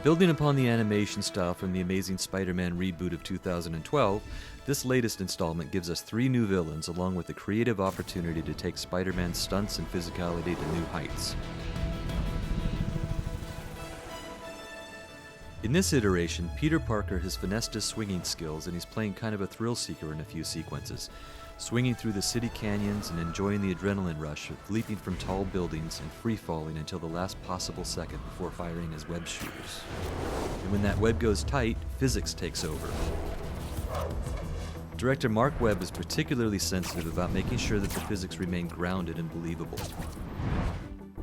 Building upon the animation style from the Amazing Spider-Man reboot of 2012, this latest installment gives us 3 new villains along with the creative opportunity to take Spider-Man's stunts and physicality to new heights. In this iteration, Peter Parker has finessed his swinging skills and he's playing kind of a thrill seeker in a few sequences, swinging through the city canyons and enjoying the adrenaline rush of leaping from tall buildings and free-falling until the last possible second before firing his web shooters. And when that web goes tight, physics takes over. Director Mark Webb is particularly sensitive about making sure that the physics remain grounded and believable.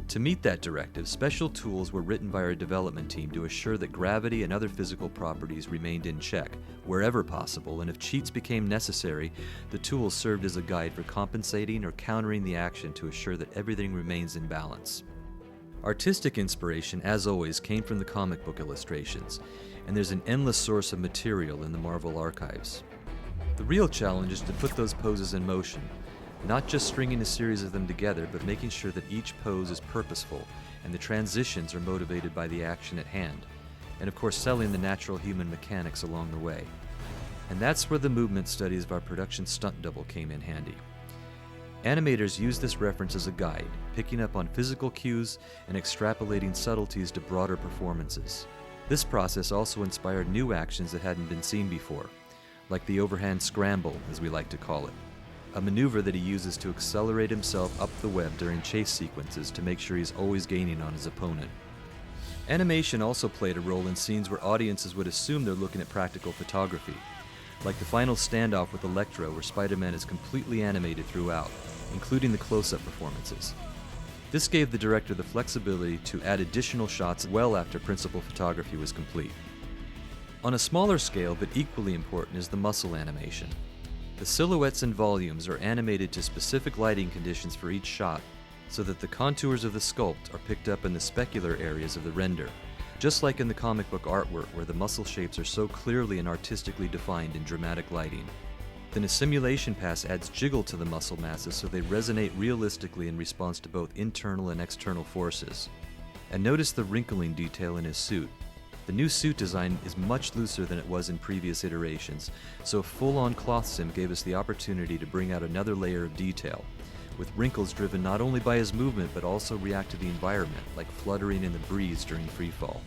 To meet that directive, special tools were written by our development team to assure that gravity and other physical properties remained in check, wherever possible, and if cheats became necessary, the tools served as a guide for compensating or countering the action to assure that everything remains in balance. Artistic inspiration, as always, came from the comic book illustrations, and there's an endless source of material in the Marvel archives. The real challenge is to put those poses in motion, not just stringing a series of them together, but making sure that each pose is purposeful and the transitions are motivated by the action at hand, and of course selling the natural human mechanics along the way. And that's where the movement studies of our production stunt double came in handy. Animators use this reference as a guide, picking up on physical cues and extrapolating subtleties to broader performances. This process also inspired new actions that hadn't been seen before, like the overhand scramble, as we like to call it, a maneuver that he uses to accelerate himself up the web during chase sequences to make sure he's always gaining on his opponent. Animation also played a role in scenes where audiences would assume they're looking at practical photography, like the final standoff with Electro where Spider-Man is completely animated throughout, including the close-up performances. This gave the director the flexibility to add additional shots well after principal photography was complete. On a smaller scale, but equally important, is the muscle animation. The silhouettes and volumes are animated to specific lighting conditions for each shot, so that the contours of the sculpt are picked up in the specular areas of the render, just like in the comic book artwork where the muscle shapes are so clearly and artistically defined in dramatic lighting. Then a simulation pass adds jiggle to the muscle masses so they resonate realistically in response to both internal and external forces. And notice the wrinkling detail in his suit. The new suit design is much looser than it was in previous iterations, so a full-on cloth sim gave us the opportunity to bring out another layer of detail, with wrinkles driven not only by his movement but also react to the environment, like fluttering in the breeze during freefall.